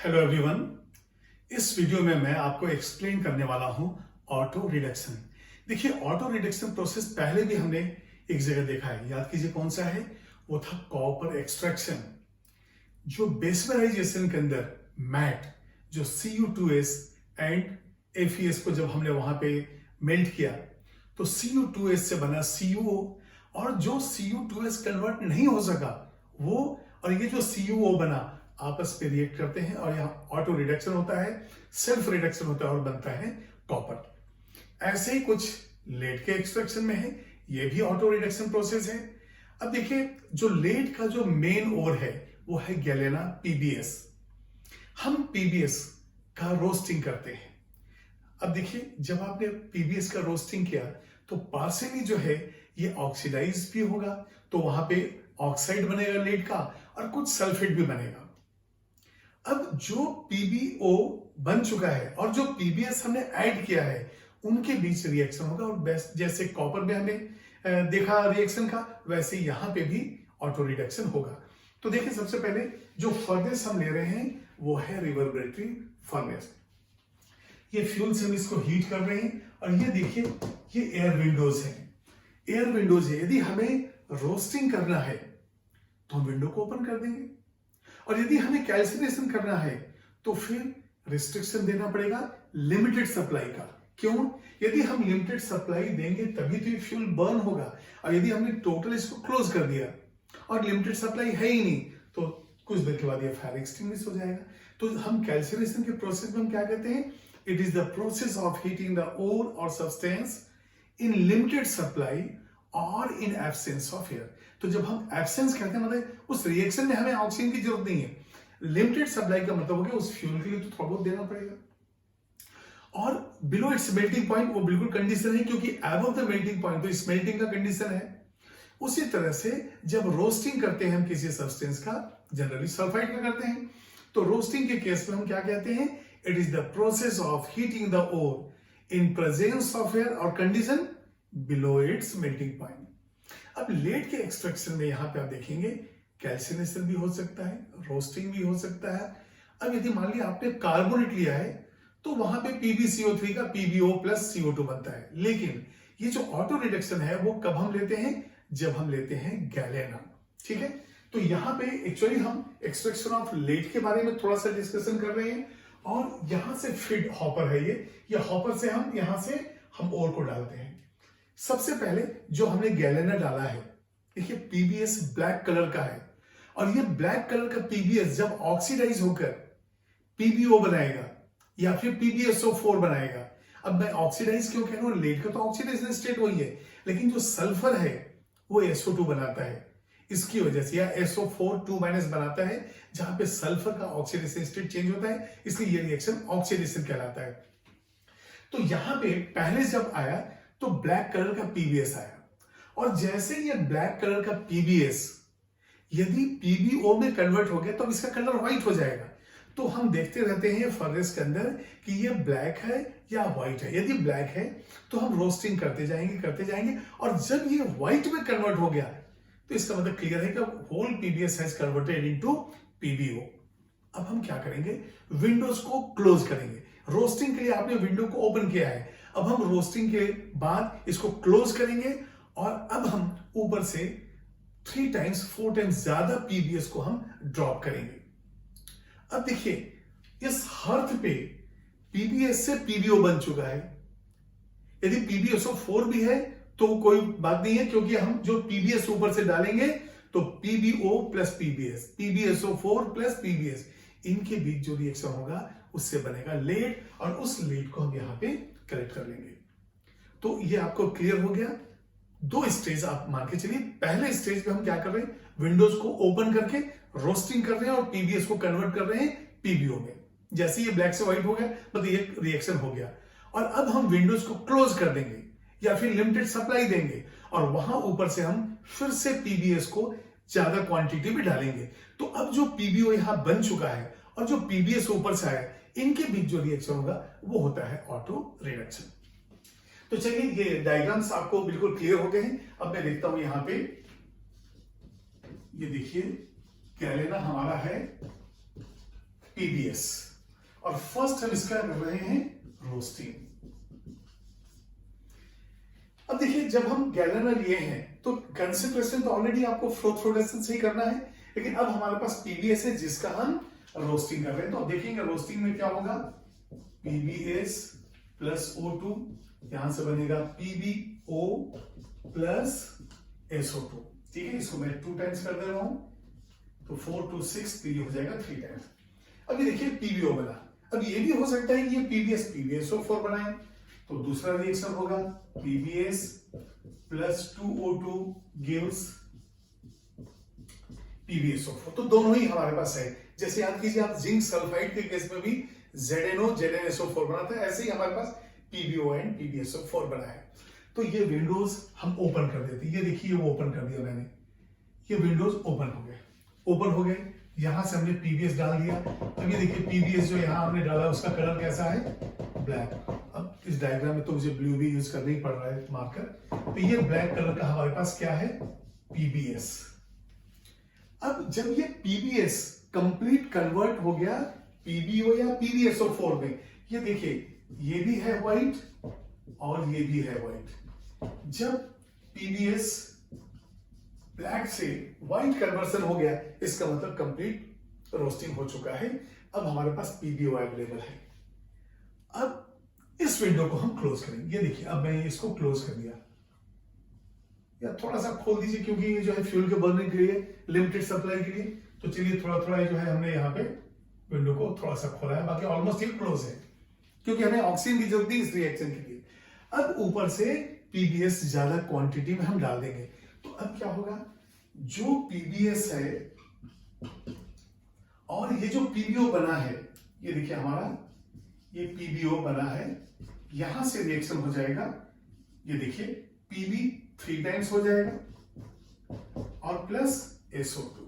Hello everyone. इस video में मैं आपको एक्सप्लेन करने वाला हूं ऑटो रिडक्शन। देखिए, ऑटो रिडक्शन प्रोसेस पहले भी हमने एक जगह देखा है, याद कीजिए कौन सा है। वो था कॉपर एक्सट्रैक्शन। जो बेसमराइजेशन के अंदर मैट, जो Cu2s एंड FeS को जब हमने वहां पे मेल्ट किया तो Cu2s से बना CuO, और जो Cu2s कन्वर्ट नहीं हो सका वो और ये जो CuO बना आपस में रिएक्ट करते हैं और यहाँ ऑटो रिडक्शन होता है, सेल्फ रिडक्शन होता है और बनता है कॉपर। ऐसे ही कुछ लेड के एक्सट्रैक्शन में है, ये भी ऑटो रिडक्शन प्रोसेस है। अब देखिए, जो लेड का जो मेन ओर है वो है गैलेना PbS। हम PbS का रोस्टिंग करते हैं। अब देखिए, जब आपने PbS का रोस्टिंग किया तो पार्शियली जो है ये ऑक्सीडाइज भी होगा, तो वहां पे ऑक्साइड बनेगा लेड का और कुछ सल्फेट भी बनेगा। अब जो PbO बन चुका है और जो PbS हमने ऐड किया है उनके बीच रिएक्शन होगा, और बेस्ट जैसे कॉपर में हमें देखा रिएक्शन का, वैसे यहां पे भी ऑटो रिडक्शन होगा। तो देखिए, सबसे पहले जो फर्नेस हम ले रहे हैं वो है रिवर्बरेटरी फर्नेस। ये फ्यूल से हम इसको हीट कर रहे हैं, और ये देखिए ये एयर विंडोज है। एयर विंडोज है, यदि हमें रोस्टिंग करना है तो हम विंडो को ओपन कर देंगे, और यदि हमें कैल्सिनेशन करना है तो फिर रिस्ट्रिक्शन देना पड़ेगा लिमिटेड सप्लाई का। क्यों? यदि हम लिमिटेड सप्लाई देंगे तभी तो ये फ्यूल बर्न होगा, और यदि हमने टोटल इसको क्लोज कर दिया और लिमिटेड सप्लाई है ही नहीं तो कुछ देर के बाद ये फायर एक्सटिंग्विश हो जाएगा। तो हम कैल्सिनेशन के प्रोसेस में हम क्या कहते हैं? It is the process of heating the ore और सब्सटेंस इन लिमिटेड सप्लाई और इन एब्सेंस ऑफ एयर। तो जब हम एब्सेंस कहते हैं मतलब उस रिएक्शन में हमें ऑक्सीजन की जरूरत नहीं है। लिमिटेड सप्लाई का मतलब हो गया उस फ्यूल के लिए तो थोड़ा बहुत देना पड़ेगा, और बिलो इट्स मेल्टिंग पॉइंट वो बिल्कुल कंडीशन है, क्योंकि अबव द मेल्टिंग पॉइंट तो स्मेल्टिंग का कंडीशन है। उसी तरह से जब रोस्टिंग करते हैं हम किसी सब्सटेंस का, जनरली सल्फाइड का करते हैं, तो रोस्टिंग के केस में हम क्या कहते हैं? It is the process of heating the ore in presence of air और condition below its melting point. अब लेड के एक्सट्रैक्शन में यहां पे आप देखेंगे कैल्सिनेशन भी हो सकता है, रोस्टिंग भी हो सकता है। अब यदि मान लिया आपने कार्बोनेट लिया है तो वहां पे PbCO3 का PbO प्लस CO2 बनता है। लेकिन ये जो ऑटो रिडक्शन है वो कब हम लेते हैं? जब हम लेते हैं गैलेना। ठीक है, तो यहां पे एक्चुअली हम एक्सट्रैक्शन ऑफ लेड के बारे में थोड़ा सा डिस्कशन कर रहे हैं, और यहां से फीड हॉपर है ये हॉपर से हम यहां से हम ओर को डालते हैं। सबसे पहले जो हमने गैलेना डाला है, देखिए PbS ब्लैक कलर का है, और ये ब्लैक कलर का PbS जब ऑक्सीडाइज होकर PbO बनाएगा या फिर PbSO4 बनाएगा। अब मैं ऑक्सीडाइज क्यों कह रहा हूं? लेड का तो ऑक्सीडाइजेशन स्टेट वही है, लेकिन जो सल्फर है वो SO2 बनाता है इसकी वजह से, या SO4 2- बनाता है, जहां पे सल्फर का ऑक्सीडेशन स्टेट चेंज होता है, इसलिए ये रिएक्शन ऑक्सीडेशन कहलाता है। तो यहां पे पहले जब आया तो ब्लैक कलर का PbS आया, और जैसे ये ब्लैक कलर का PbS यदि PbO में कन्वर्ट हो गया तो इसका कलर व्हाइट हो जाएगा। तो हम देखते रहते हैं फर्नेस के अंदर कि ये ब्लैक है या व्हाइट है। यदि ब्लैक है तो हम रोस्टिंग करते जाएंगे, और जब ये व्हाइट में कन्वर्ट हो गया तो इसका मतलब क्लियर है कि whole PbS has converted into PbO। अब हम क्या करेंगे? विंडोज को क्लोज करेंगे। रोस्टिंग के लिए आपने विंडो को ओपन किया है, अब हम रोस्टिंग के बाद इसको क्लोज करेंगे, और अब हम ऊपर से 3 टाइम्स 4 टाइम्स ज्यादा PbS को हम ड्रॉप करेंगे। अब देखिए, इस हर्थ पे PbS से PbO बन चुका है। यदि PbSO4 भी है तो कोई बात नहीं है, क्योंकि हम जो PbS ऊपर से डालेंगे तो PbO plus PbS, PbSO4 plus PbS, इनके बीच जो रिएक्शन होगा उससे बनेगा लेड, और उस लेड को हम यहां पे कलेक्ट कर लेंगे। तो ये आपको क्लियर हो गया। 2 स्टेज आप मान के चलिए। पहले स्टेज पे हम क्या कर रहे हैं? विंडोज को ओपन करके रोस्टिंग कर रहे हैं और PbS को कन्वर्ट कर रहे हैं PbO में। जैसे ये ब्लैक से व्हाइट हो गया मतलब ये रिएक्शन हो गया, और अब हम विंडोज को क्लोज कर देंगे या फिर लिमिटेड सप्लाई देंगे, और वहां ऊपर से हम फिर से PbS को ज्यादा क्वांटिटी में डालेंगे। तो अब जो PbO यहां बन चुका है और जो PbS ऊपर से आया, इनके बीच जो रिएक्शन होगा वो होता है ऑटो रिडक्शन। तो चलिए, ये डायग्राम्स आपको बिल्कुल क्लियर हो गए हैं। अब मैं देखता हूं यहां पे, ये देखिए गैलेना हमारा है पीबीएस, और फर्स्ट हम इसका कर रहे हैं रोस्टिंग। अब देखिए जब हम गैलन में लिए हैं तो कंसेंट्रेशन तो ऑलरेडी आपको फ्लोरेसेंस से ही करना है, लेकिन अब हमारे पास पीबीएस है जिसका हम रोस्टिंग कर रहे हैं। तो अब देखेंगे रोस्टिंग में क्या होगा, पीबीएस प्लस O2, यहां से बनेगा PbO प्लस SO2। ठीक है, इसको मैं 2 टाइम्स कर दे रहा हूं, तो 4 to 6, तो ये हो जाएगा 3 टाइम्स। अब ये देखिए PbO बना। अब ये भी हो सकता है कि ये PbSO4 बनाए, तो दूसरा रिएक्शन होगा PbS plus 2O2 gives PbSO4। तो दोनों ही हमारे पास है। जैसे याद कीजिए आप जिंक सल्फाइड के केस में भी ZnO ZnSO4 बना था, ऐसे ही हमारे पास PbO एंड PbSO4 बना है। तो ये विंडोज हम ओपन कर देते हैं। ये देखिए वो ओपन कर दिया मैंने, ये विंडोज ओपन हो गए। यहां से हमने पीबीएस डाल दिया। अब ये देखिए पीबीएस जो यहां हमने डाला उसका कलर कैसा है, ब्लैक। अब इस डायग्राम में तो मुझे ब्लू भी यूज करना ही पड़ रहा है मार्कर। तो ये ब्लैक कलर का हमारे पास क्या है, पीबीएस। अब जब ये पीबीएस कंप्लीट कन्वर्ट हो गया पीबीओ या पीबीएसओ4 में, ये देखिए ये भी है व्हाइट और ये भी है व्हाइट। जब पीबीएस ब्लैक से व्हाइट कन्वर्सन हो गया, इसका मतलब कंप्लीट रोस्टिंग हो चुका है। अब हमारे पास पीबीओ अवेलेबल है। अब इस विंडो को हम क्लोज करेंगे। ये देखिए अब मैं इसको क्लोज कर दिया, या थोड़ा सा खोल दीजिए क्योंकि ये जो है फ्यूल के बर्निंग के लिए, लिमिटेड सप्लाई के लिए। तो चलिए थोड़ा थोड़ा जो है हमने यहाँ पे विंडो को थोड़ा सा खोला है, बाकी ऑलमोस्ट ये क्लोज है क्योंकि हमें ऑक्सीजन की जरूरत है इस रिएक्शन के लिए। अब ऊपर से पीबीएस ज्यादा क्वांटिटी में हम डाल देंगे। तो अब क्या होगा, जो पीबीएस है और ये जो पीबीओ बना है, ये देखिए हमारा ये पीबीओ बना है, यहां से रिएक्शन हो जाएगा। ये देखिए पीबी 3 टाइम्स हो जाएगा और प्लस SO2।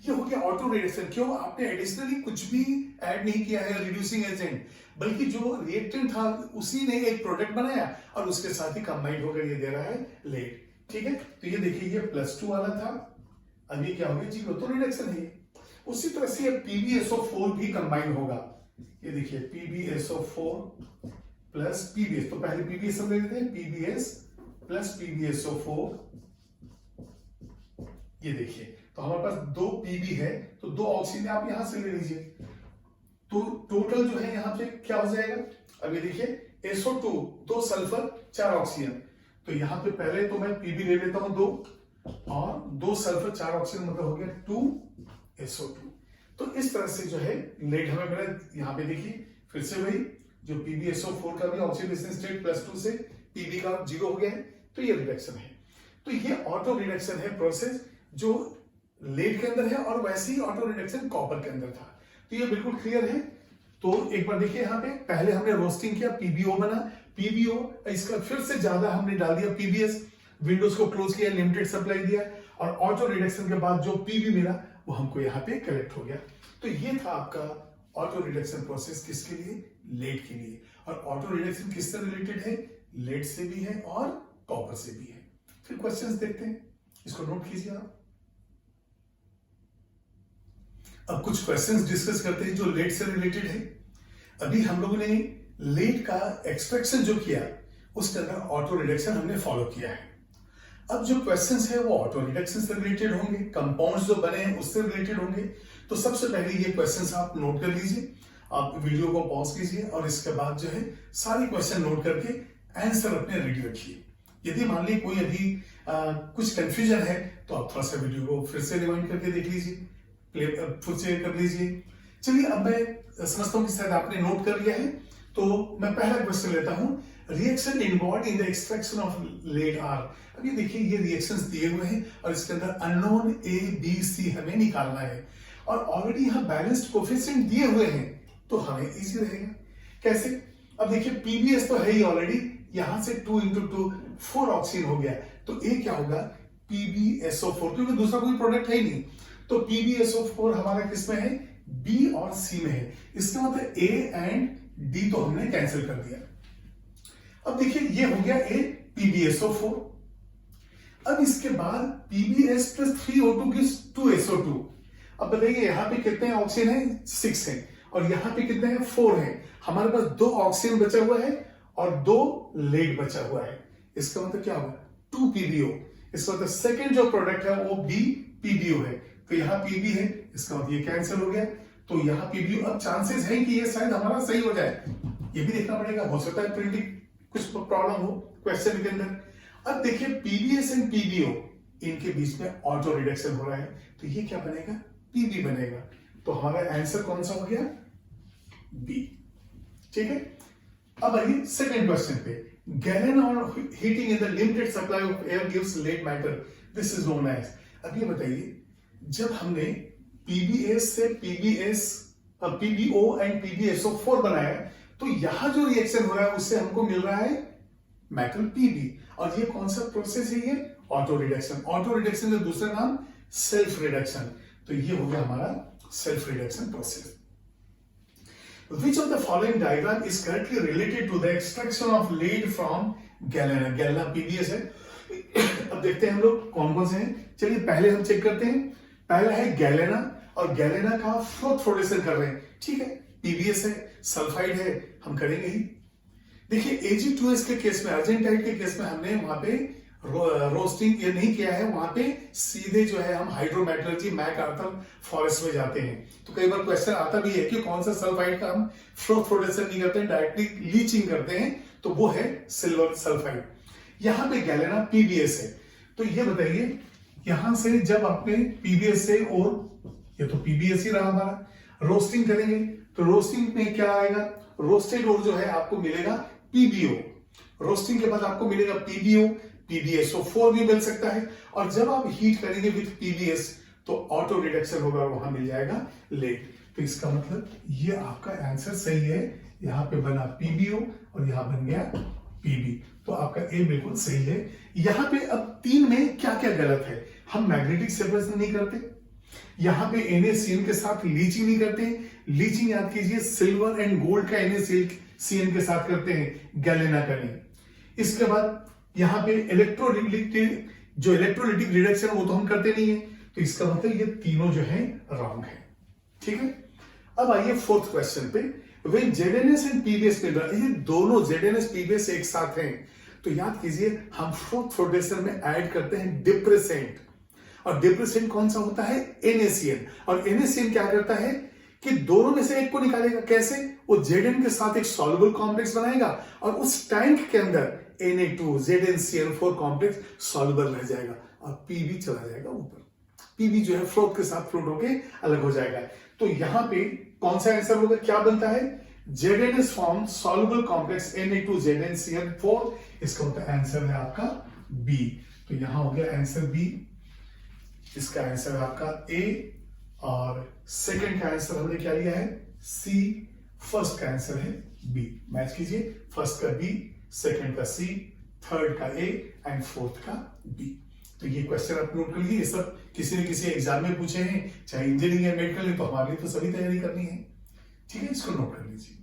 ये हो गया ऑटो रिएक्शन। क्यों, आपने एडिशनली कुछ भी ऐड नहीं किया है रिड्यूसिंग एजेंट, बल्कि जो रिएक्टेंट था उसी ने एक प्रोडक्ट बनाया और उसके साथ ही कंबाइंड होकर ये दे रहा है लेट। ठीक है, तो ये देखिए ये +2 वाला था, अब ये क्या हो गया 0, तो रिडक्शन है। उसी तरह से PbSO4 भी कंबाइन होगा। ये देखिए PbSO4 प्लस PbS, तो पहले PbS हम ले लेते हैं, PbS प्लस PbSO4। ये देखिए तो हमारे पास 2 Pb है, तो 2 ऑक्सीजन आप यहां से ले लीजिए, तो टोटल जो है यहां पे क्या हो जाएगा। अब ये देखिए SO2 2 सल्फर 4 ऑक्सीजन, तो यहां पे पहले तो मैं Pb ले लेता हूं 2 और 2 सल्फर 4 ऑक्सीजन, मतलब हो गया 2 SO2। तो इस तरह से जो है लेट हमें मिला। यहां पे देखिए फिर से वही जो PbSO4 का भी ऑक्सीडेशन स्टेट +2 से Pb का 0 हो गया है, तो ये रिडक्शन है। तो ये ऑटो रिडक्शन है प्रोसेस जो लेड के अंदर है, और वैसे ही ऑटो रिडक्शन कॉपर के अंदर था। तो ये बिल्कुल क्लियर है। तो एक बार देखिए यहाँ पे पहले हमने रोस्टिंग किया, पीबीओ बना, पीबीओ इसका फिर से ज्यादा हमने डाल दिया पीबीएस, विंडोज को क्लोज किया, लिमिटेड सप्लाई दिया, और ऑटो रिडक्शन के बाद जो पीबी मिला वो हमको यहाँ पे कलेक्ट हो गया। तो ये था आपका ऑटो रिडक्शन प्रोसेस, किसके लिए, लेड के लिए। और ऑटो रिडक्शन किससे रिलेटेड है, लेड से भी है और कॉपर से भी है। फिर क्वेश्चंस देखते हैं, इसको नोट कीजिए आप। अब कुछ क्वेश्चंस डिस्कस करते हैं जो लेड से रिलेटेड है। अभी हम लोगों ने लेड का एक्सट्रैक्शन जो किया उसके अंदर ऑटो रिडक्शन हमने फॉलो किया है। अब जो क्वेश्चंस है वो ऑटो रिडक्शन से रिलेटेड होंगे, कंपाउंड्स जो बने हैं उससे रिलेटेड होंगे। तो सबसे पहले ये क्वेश्चंस आप नोट कर लीजिए, आप वीडियो को पॉज कीजिए और इसके बाद जो है सारे क्वेश्चन नोट करके आंसर अपने रेडी रखिए। यदि मान ली कोई अभी कुछ कंफ्यूजन है तो आप थोड़ा सा वीडियो को फिर से रिवाइंड करके देख लीजिए, फिर से कर लीजिए। चलिए अब मैं समझता हूं कि शायद आपने नोट कर लिया है, तो मैं पहला क्वेश्चन लेता हूं, reaction involved in the extraction of lead are. अब ये देखिए ये रिएक्शंस दिए हुए हैं और इसके अंदर अननोन A B C हमें निकालना है, और ऑलरेडी यहां बैलेंस्ड कोफिशिएंट दिए हुए हैं तो हमें इजी रहेगा। कैसे, अब देखिए पीबीएस तो है ही ऑलरेडी, यहां से 2 × 2 4 ऑक्सीजन हो गया, तो ए क्या होगा PbSO4, क्योंकि दूसरा कोई प्रोडक्ट है ही नहीं, तो PbSO4 हमारा किसमें है, बी और सी में है। इसका मतलब ए एंड डी तो हमने कैंसिल कर दिया। अब देखिए ये हो गया ए PbSO4। अब इसके बाद PbS + 3O2 gives 2SO2। अब बताइए यहाँ पे कितने ऑक्सीजन है? 6 है। और यहाँ पे कितने हैं? 4 है। हमारे पास 2 ऑक्सीजन बचा हुआ है और 2 लेड बचा हुआ है। इसका मतलब क्या होगा? 2 पीबीओ। इसका मतलब सेकंड जो प्रोडक्ट है वो बी पीबीओ है। तो यहाँ पीबी है, इसका मतलब ये कैंसिल हो गया। तो यहाँ पीबीओ, अब चांसेस है कि ये शायद हमारा सही हो जाए, ये भी देखना पड़ेगा। हो सकता है प्रिंटिंग कुछ प्रॉब्लम हो क्वेश्चन के अंदर। अब देखिए पीबीएस एंड पीबीओ, इनके बीच में ऑटो रिडक्शन हो रहा है, तो ये क्या बनेगा? पीबी बनेगा। तो हमारा आंसर कौन सा हो गया? बी। ठीक है। अब आइए सेकंड क्वेश्चन पे। गैलन और heating in the limited supply of air gives lead matter, this is known as. अब ये बताइए, जब हमने पीबीएस से पीबीएस, पीबीओ एंड पीबीएसओ4 बनाया, तो यहां जो रिएक्शन हो रहा है उससे हमको मिल रहा है मेटल पीबी। और ये कौन सा प्रोसेस है? ये ऑटो रिडक्शन। ऑटो रिडक्शन का दूसरा नाम सेल्फ रिडक्शन। तो ये हो गया हमारा self reduction process. Which of the following diagram is correctly related to the extraction of lead from galena? galena PBS है। अब देखते हैं हम लोग कौन कौन से हैं। चलिए पहले हम चेक करते हैं। पहला है गैलेना, और गैलेना का फ्लोरेसेंस कर रहे हैं। ठीक है, पीबीएस है, सल्फाइड है, हम करेंगे ही। देखिए Ag2S के केस में, अर्जेंटाइट के केस में हमने वहां पे रोस्टिंग ये नहीं किया है, वहां पे सीधे जो है हम हाइड्रोमेटलर्जी मैकआर्थर फॉरेस्ट में जाते हैं। तो कई बार क्वेश्चन आता भी है कि कौन सा सल्फाइड का हम फ्लोरेसेंस नहीं करते हैं, डायरेक्टली लीचिंग करते हैं, तो वो है सिल्वर सल्फाइड। यहाँ पे गैलेना पीबीएस है। तो ये बताइए, यहां से जब आपने पीबीएस से, और ये तो पीबीएस ही रहा हमारा, रोस्टिंग करेंगे तो रोस्टिंग में क्या आएगा? रोस्टेड और जो है आपको मिलेगा पीबीओ। रोस्टिंग के बाद आपको मिलेगा पीबीओ, पीबीएसओ4 भी मिल सकता है। और जब आप हीट करेंगे विद पीबीएस तो ऑटो रिडक्शन होगा और वहां मिल जाएगा लेड। तो इसका मतलब ये आपका आंसर सही है। यहां पे बना पीबीओ और यहां बन गया पीबी। तो आपका ए बिल्कुल सही है। यहां पे अब 3 में क्या क्या गलत है? हम मैग्नेटिक सेपरेशन नहीं करते, यहां पे NaCN के साथ लीचिंग नहीं करते। लीचिंग याद कीजिए सिल्वर एंड गोल्ड का NaCN के साथ करते हैं, गैलेना का नहीं। इसके बाद यहां पे इलेक्ट्रोलिटिक रिडक्शन वो तो हम करते नहीं है। तो इसका मतलब ये तीनों जो है रॉन्ग है। ठीक है। अब आइए फोर्थ क्वेश्चन पे। When ZNS एंड PBS मिल रहा है, ये दोनों ZNS PBS एक साथ हैं, तो याद कीजिए हम फ्लोरेसेंस में ऐड करते हैं डिप्रेसेंट। और डिप्रेसेंट कौन सा होता है? NaCN। और NaCN क्या करता है कि दोनों में से एक को निकालेगा। कैसे? वो Zn के साथ एक सॉल्युबल कॉम्प्लेक्स बनाएगा और उस टैंक के अंदर Na2 ZnCl4 कॉम्प्लेक्स सॉल्युबल रह जाएगा और Pb चला जाएगा ऊपर। Pb जो है फ्लोट के साथ फ्लोट होके अलग हो जाएगा। तो यहां पे कौन सा आंसर होगा? क्या बनता है? ZNS form soluble complex Na2 ZnCl4। इसका मतलब आंसर है आपका बी। तो यहां हो गया आंसर बी। इसका आंसर है आपका ए, और सेकंड का आंसर हमने क्या लिया है? सी। फर्स्ट का आंसर है बी। मैच कीजिए, फर्स्ट का बी, सेकंड का सी, थर्ड का ए एंड फोर्थ का बी। तो ये क्वेश्चन आप नोट कर लीजिए। ये सब किसी न किसी एग्जाम में पूछे हैं, चाहे इंजीनियरिंग या मेडिकल है, तो हमारे लिए तो सभी तैयारी करनी है। ठीक है, इसको नोट कर लीजिए।